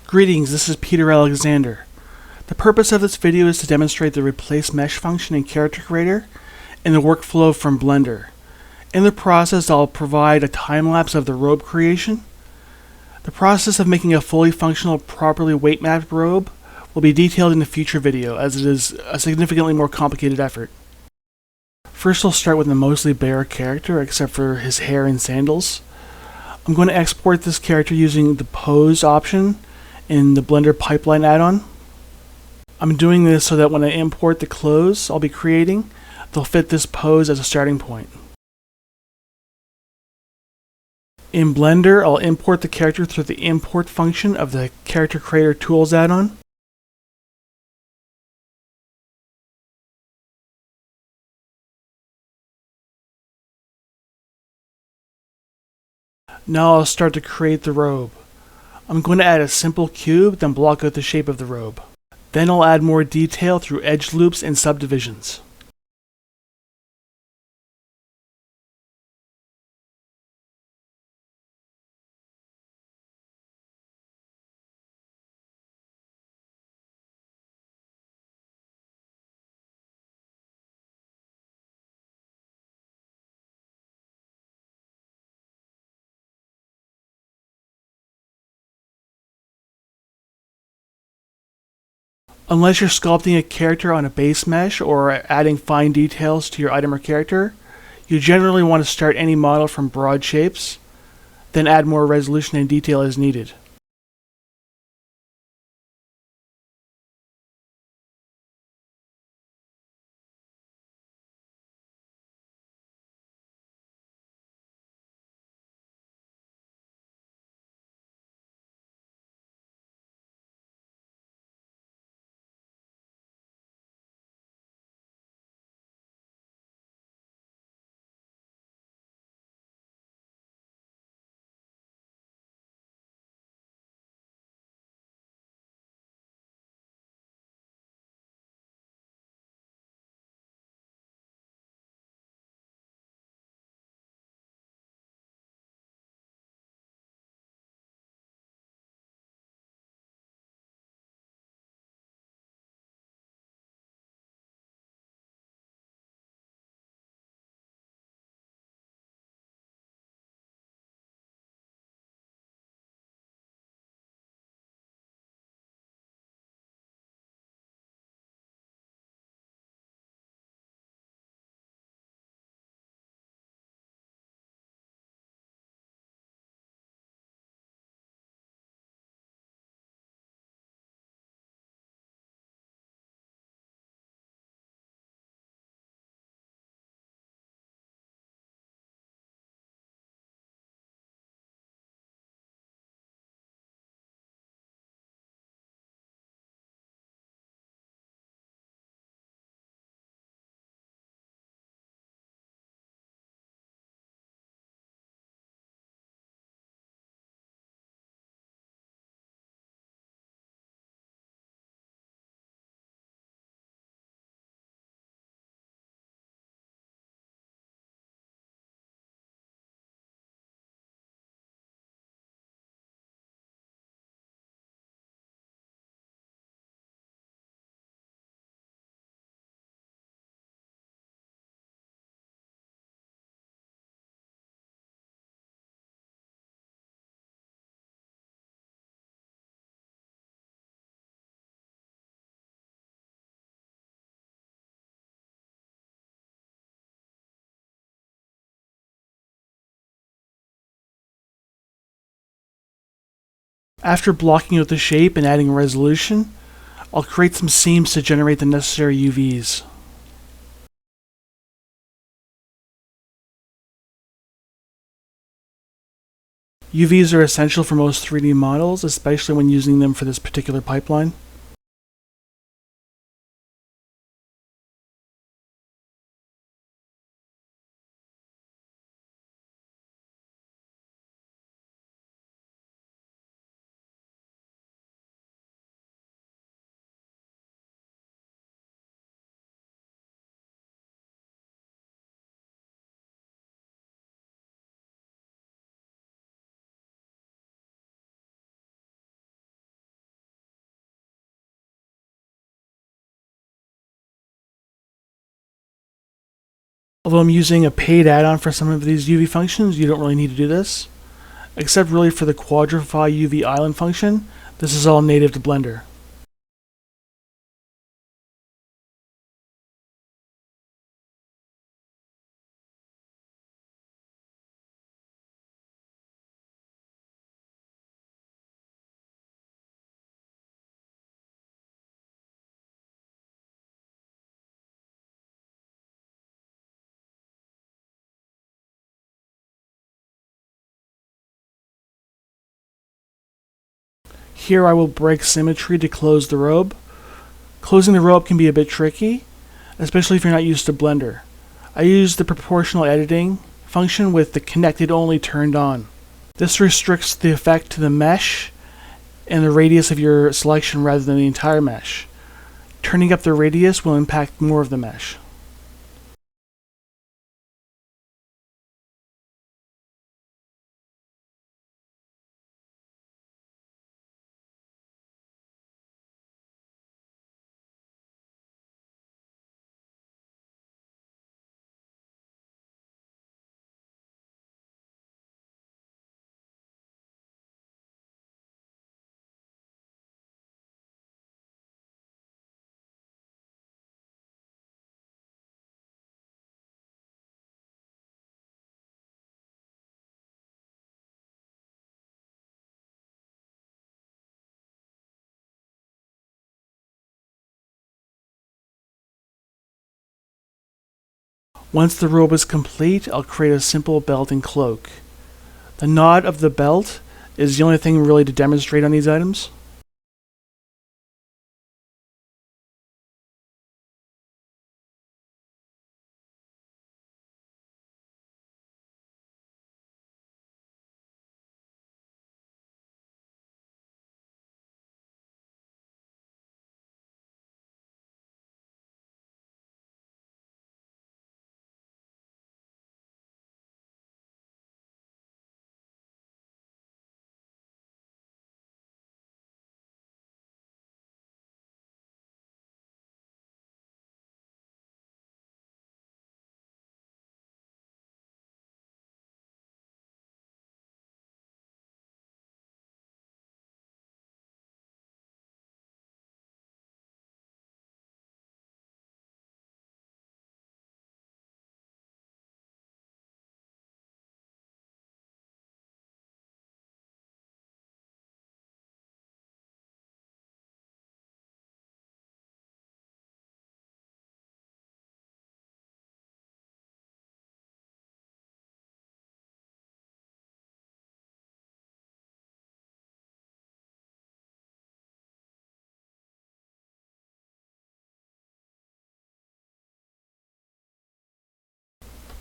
Greetings, this is Peter Alexander. The purpose of this video is to demonstrate the replace mesh function in Character Creator and the workflow from Blender. In the process, I'll provide a time-lapse of the robe creation. The process of making a fully functional, properly weight-mapped robe will be detailed in a future video, as it is a significantly more complicated effort. First, I'll start with a mostly bare character, except for his hair and sandals. I'm going to export this character using the Pose option in the Blender Pipeline add-on. I'm doing this so that when I import the clothes I'll be creating, they'll fit this pose as a starting point. In Blender, I'll import the character through the import function of the Character Creator Tools add-on. Now I'll start to create the robe. I'm going to add a simple cube, then block out the shape of the robe. Then I'll add more detail through edge loops and subdivisions. Unless you're sculpting a character on a base mesh or adding fine details to your item or character, you generally want to start any model from broad shapes, then add more resolution and detail as needed. After blocking out the shape and adding resolution, I'll create some seams to generate the necessary UVs. UVs are essential for most 3D models, especially when using them for this particular pipeline. Although I'm using a paid add-on for some of these UV functions, you don't really need to do this. Except really for the quadrify UV island function, this is all native to Blender. Here I will break symmetry to close the robe. Closing the robe can be a bit tricky, especially if you're not used to Blender. I use the proportional editing function with the connected only turned on. This restricts the effect to the mesh and the radius of your selection rather than the entire mesh. Turning up the radius will impact more of the mesh. Once the robe is complete, I'll create a simple belt and cloak. The knot of the belt is the only thing really to demonstrate on these items.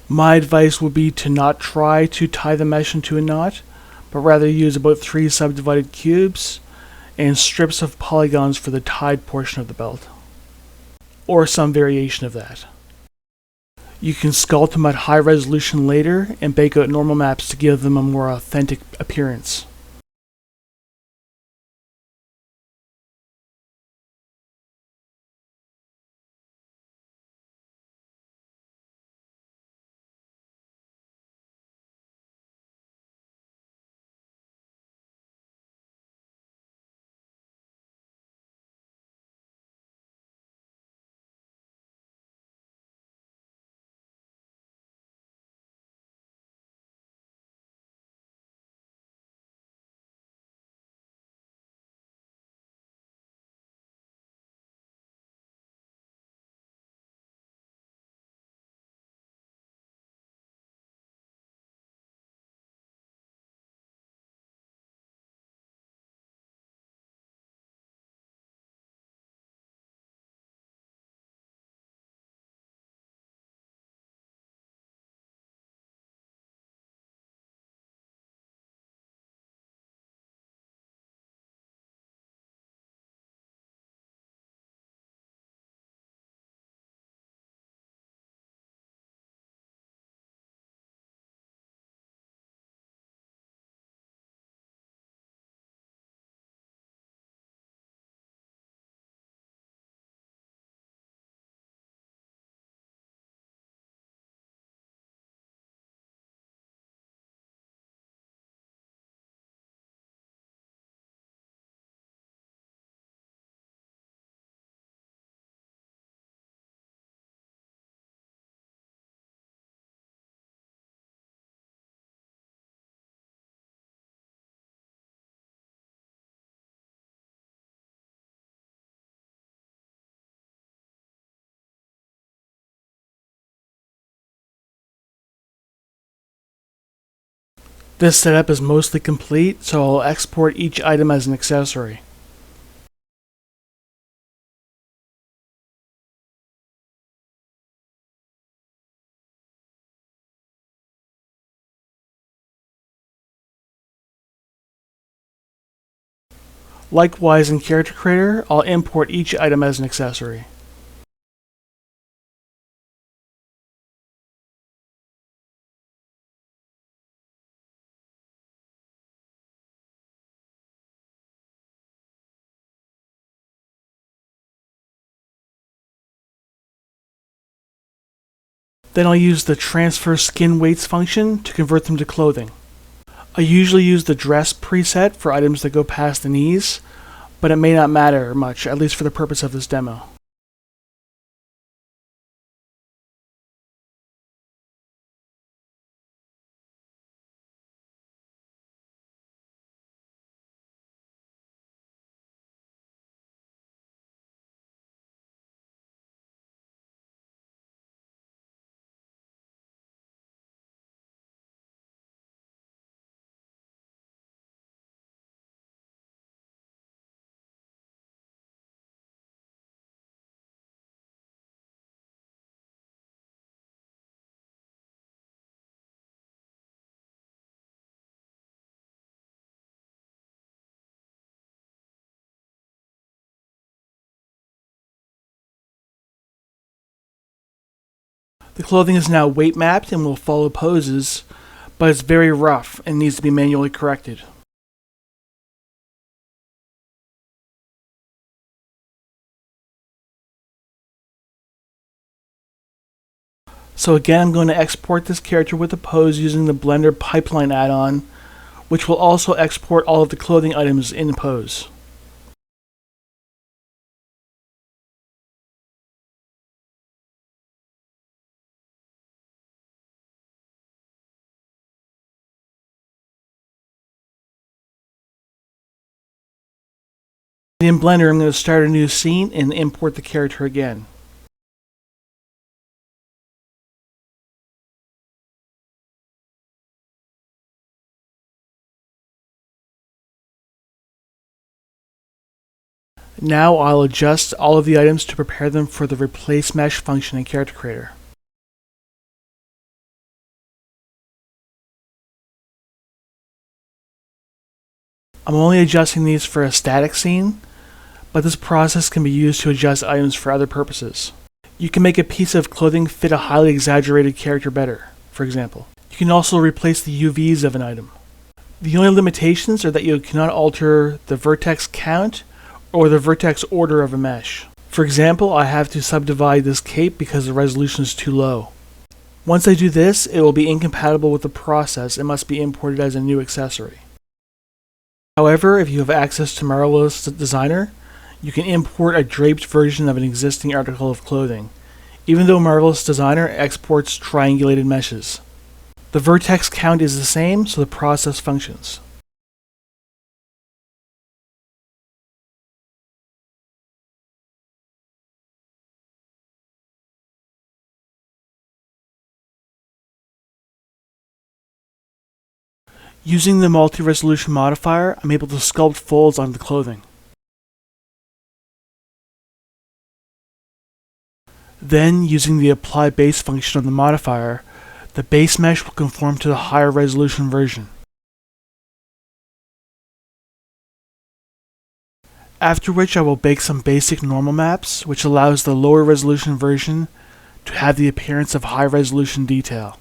My advice would be to not try to tie the mesh into a knot, but rather use about 3 subdivided cubes and strips of polygons for the tied portion of the belt, or some variation of that. You can sculpt them at high resolution later and bake out normal maps to give them a more authentic appearance. This setup is mostly complete, so I'll export each item as an accessory. Likewise in Character Creator, I'll import each item as an accessory. Then I'll use the transfer skin weights function to convert them to clothing. I usually use the dress preset for items that go past the knees, but it may not matter much, at least for the purpose of this demo. The clothing is now weight mapped and will follow poses, but it's very rough and needs to be manually corrected. So again, I'm going to export this character with a pose using the Blender Pipeline add-on, which will also export all of the clothing items in pose. In Blender, I'm going to start a new scene and import the character again. Now I'll adjust all of the items to prepare them for the Replace Mesh function in Character Creator. I'm only adjusting these for a static scene, but this process can be used to adjust items for other purposes. You can make a piece of clothing fit a highly exaggerated character better, for example. You can also replace the UVs of an item. The only limitations are that you cannot alter the vertex count or the vertex order of a mesh. For example, I have to subdivide this cape because the resolution is too low. Once I do this, it will be incompatible with the process and must be imported as a new accessory. However, if you have access to Marvelous Designer, you can import a draped version of an existing article of clothing, even though Marvelous Designer exports triangulated meshes. The vertex count is the same, so the process functions. Using the multi-resolution modifier, I'm able to sculpt folds onto the clothing. Then, using the apply base function on the modifier, the base mesh will conform to the higher resolution version. After which I will bake some basic normal maps, which allows the lower resolution version to have the appearance of high resolution detail.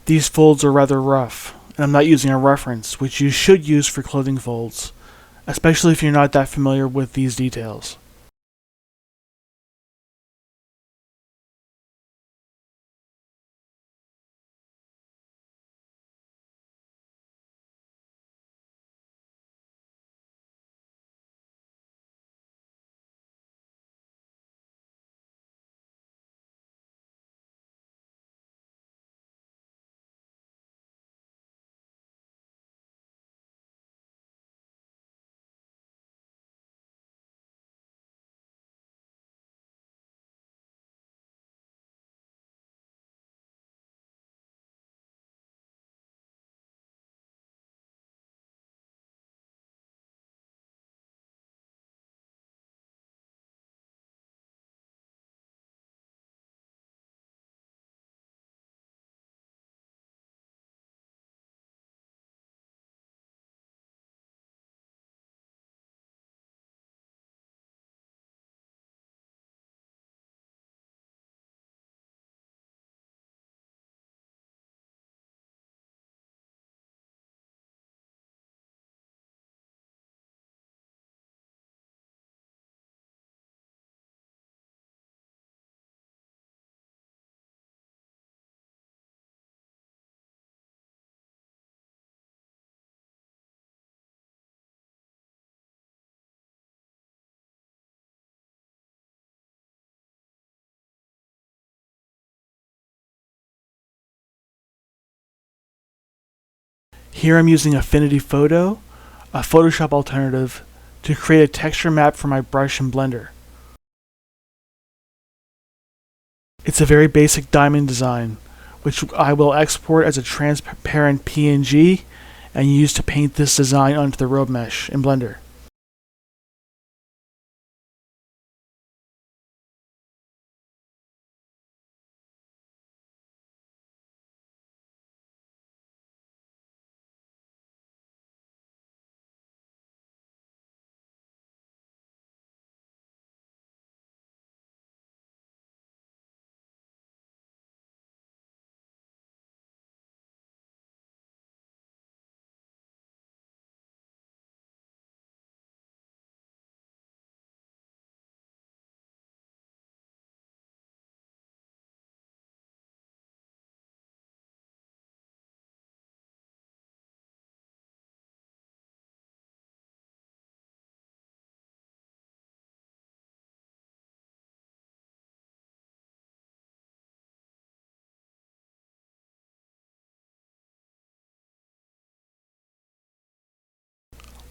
These folds are rather rough, and I'm not using a reference, which you should use for clothing folds, especially if you're not that familiar with these details. Here I'm using Affinity Photo, a Photoshop alternative, to create a texture map for my brush in Blender. It's a very basic diamond design, which I will export as a transparent PNG and use to paint this design onto the robe mesh in Blender.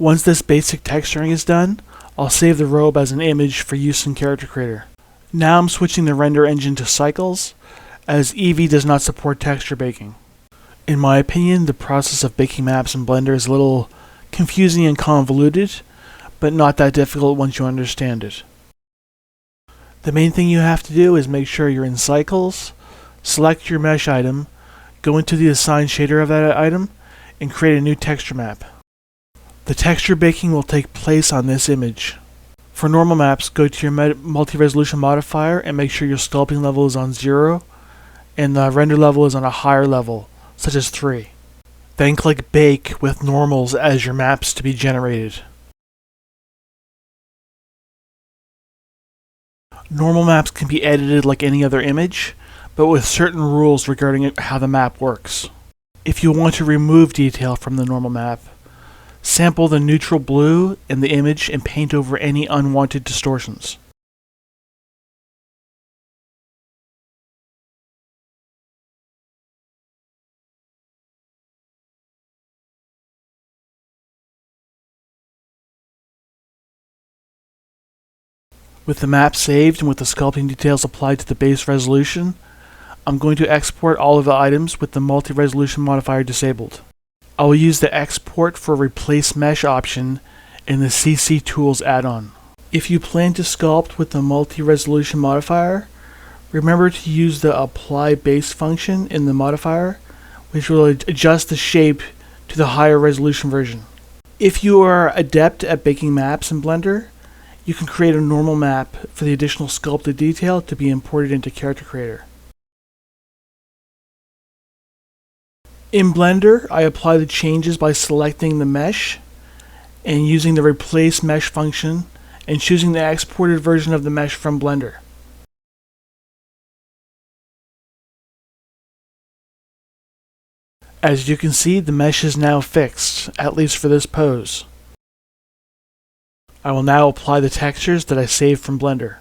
Once this basic texturing is done, I'll save the robe as an image for use in Character Creator. Now I'm switching the render engine to Cycles, as Eevee does not support texture baking. In my opinion, the process of baking maps in Blender is a little confusing and convoluted, but not that difficult once you understand it. The main thing you have to do is make sure you're in Cycles, select your mesh item, go into the assigned shader of that item, and create a new texture map. The texture baking will take place on this image. For normal maps, go to your multi-resolution modifier and make sure your sculpting level is on 0 and the render level is on a higher level, such as 3. Then click Bake with normals as your maps to be generated. Normal maps can be edited like any other image, but with certain rules regarding how the map works. If you want to remove detail from the normal map, sample the neutral blue in the image and paint over any unwanted distortions. With the map saved and with the sculpting details applied to the base resolution, I'm going to export all of the items with the multi-resolution modifier disabled. I will use the Export for Replace Mesh option in the CC Tools add-on. If you plan to sculpt with the multi-resolution modifier, remember to use the Apply Base function in the modifier, which will adjust the shape to the higher resolution version. If you are adept at baking maps in Blender, you can create a normal map for the additional sculpted detail to be imported into Character Creator. In Blender, I apply the changes by selecting the mesh and using the replace mesh function and choosing the exported version of the mesh from Blender. As you can see, the mesh is now fixed, at least for this pose. I will now apply the textures that I saved from Blender.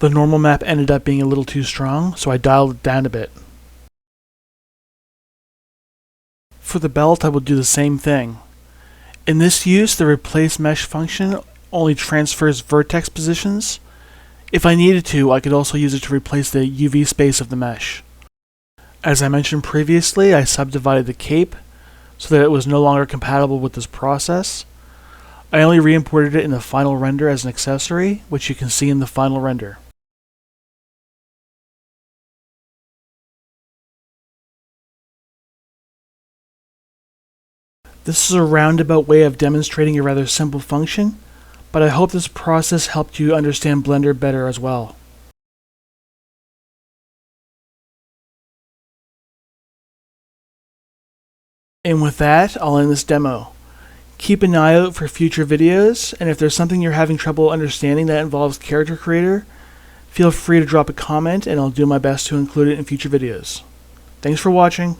The normal map ended up being a little too strong, so I dialed it down a bit. For the belt, I will do the same thing. In this use, the replace mesh function only transfers vertex positions. If I needed to, I could also use it to replace the UV space of the mesh. As I mentioned previously, I subdivided the cape so that it was no longer compatible with this process. I only re-imported it in the final render as an accessory, which you can see in the final render. This is a roundabout way of demonstrating a rather simple function, but I hope this process helped you understand Blender better as well. And with that, I'll end this demo. Keep an eye out for future videos, and if there's something you're having trouble understanding that involves Character Creator, feel free to drop a comment and I'll do my best to include it in future videos. Thanks for watching.